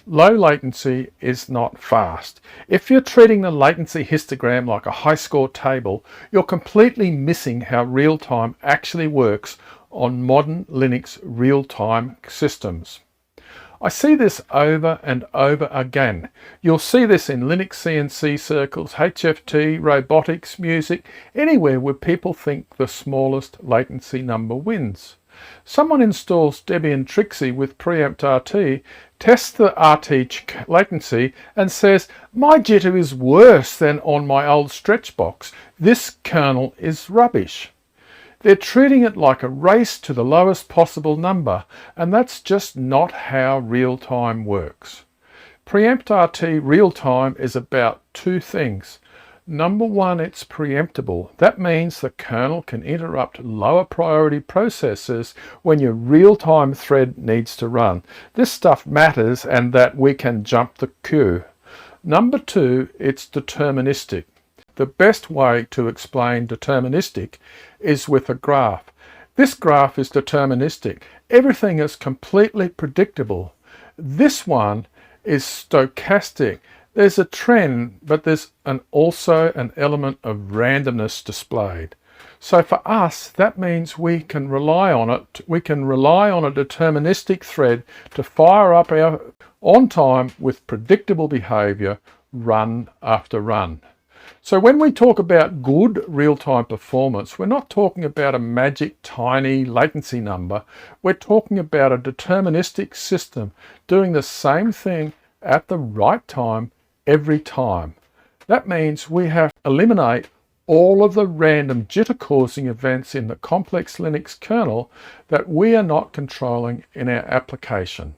Low latency is not fast. If you're treating the latency histogram like a high score table, you're completely missing how real-time actually works on modern Linux real-time systems. I see this over and over again. You'll see this in Linux CNC circles, HFT, robotics, music, anywhere where people think the smallest latency number wins. Someone installs Debian Trixie with preempt RT, tests the RT latency and says, my jitter is worse than on my old stretch box. This kernel is rubbish. They're treating it like a race to the lowest possible number, and that's just not how real-time works. Preempt RT real-time is about two things. Number one, it's preemptible. That means the kernel can interrupt lower priority processes when your real-time thread needs to run. This stuff matters and that we can jump the queue. Number two, it's deterministic. The best way to explain deterministic is with a graph. This graph is deterministic. Everything is completely predictable. This one is stochastic. There's a trend, but there's also an element of randomness displayed. So for us, that means we can rely on it. We can rely on a deterministic thread to fire up on time with predictable behavior, run after run. So when we talk about good real-time performance, we're not talking about a magic tiny latency number. We're talking about a deterministic system doing the same thing at the right time every time. That means we have to eliminate all of the random jitter-causing events in the complex Linux kernel that we are not controlling in our application.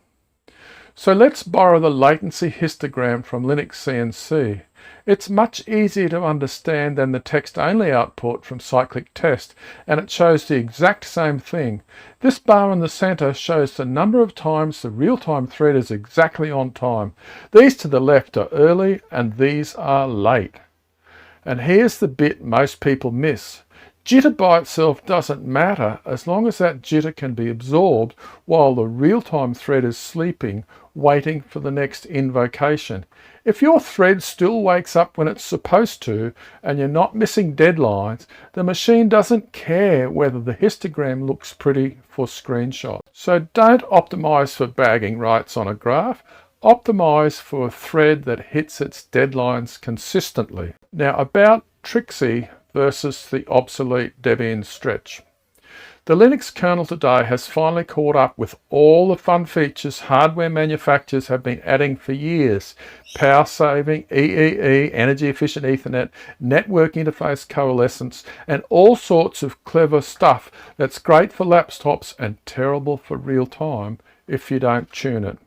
So let's borrow the latency histogram from Linux CNC. It's much easier to understand than the text-only output from cyclic-test, and it shows the exact same thing. This bar in the center shows the number of times the real-time thread is exactly on time. These to the left are early and these are late. And here's the bit most people miss. Jitter by itself doesn't matter as long as that jitter can be absorbed while the real-time thread is sleeping, waiting for the next invocation. If your thread still wakes up when it's supposed to and you're not missing deadlines, the machine doesn't care whether the histogram looks pretty for screenshots. So don't optimize for bagging rights on a graph. Optimize for a thread that hits its deadlines consistently. Now about Trixie versus the obsolete Debian stretch. The Linux kernel today has finally caught up with all the fun features hardware manufacturers have been adding for years. Power saving, EEE, energy efficient Ethernet, network interface coalescence, and all sorts of clever stuff that's great for laptops and terrible for real time if you don't tune it.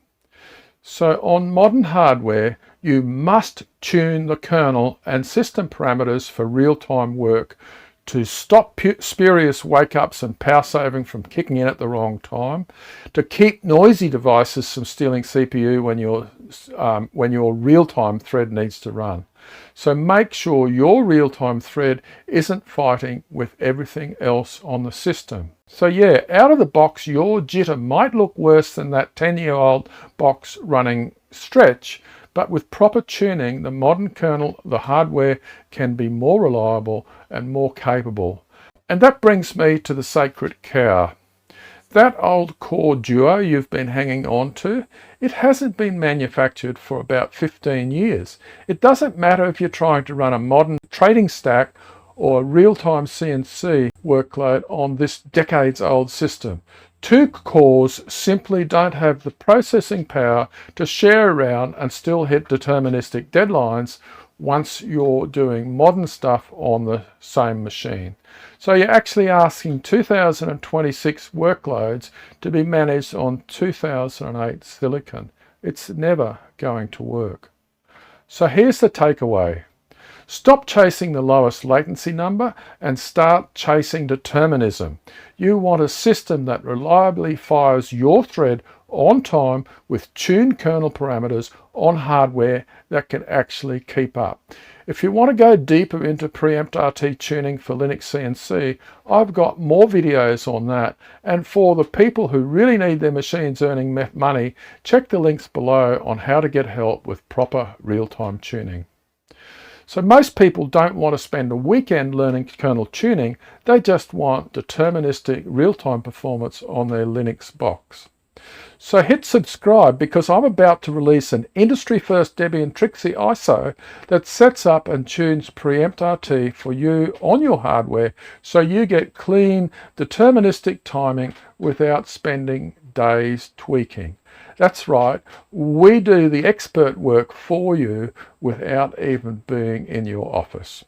So on modern hardware, you must tune the kernel and system parameters for real-time work to stop spurious wake-ups and power saving from kicking in at the wrong time, to keep noisy devices from stealing CPU when your real-time thread needs to run. So make sure your real-time thread isn't fighting with everything else on the system. So yeah, out of the box, your jitter might look worse than that 10-year-old box running stretch, but with proper tuning, the modern kernel, the hardware, can be more reliable and more capable. And that brings me to the sacred cow. That old core duo you've been hanging on to, it hasn't been manufactured for about 15 years. It doesn't matter if you're trying to run a modern trading stack or a real-time CNC workload on this decades-old system. Two cores simply don't have the processing power to share around and still hit deterministic deadlines once you're doing modern stuff on the same machine. So you're actually asking 2026 workloads to be managed on 2008 silicon. It's never going to work. So here's the takeaway. Stop chasing the lowest latency number and start chasing determinism. You want a system that reliably fires your thread on time with tuned kernel parameters on hardware that can actually keep up. If you want to go deeper into preempt RT tuning for Linux CNC, I've got more videos on that. And for the people who really need their machines earning money, check the links below on how to get help with proper real-time tuning. So most people don't want to spend a weekend learning kernel tuning, they just want deterministic real-time performance on their Linux box. So hit subscribe because I'm about to release an industry-first Debian Trixie ISO that sets up and tunes preempt RT for you on your hardware so you get clean, deterministic timing without spending days tweaking. That's right, we do the expert work for you without even being in your office.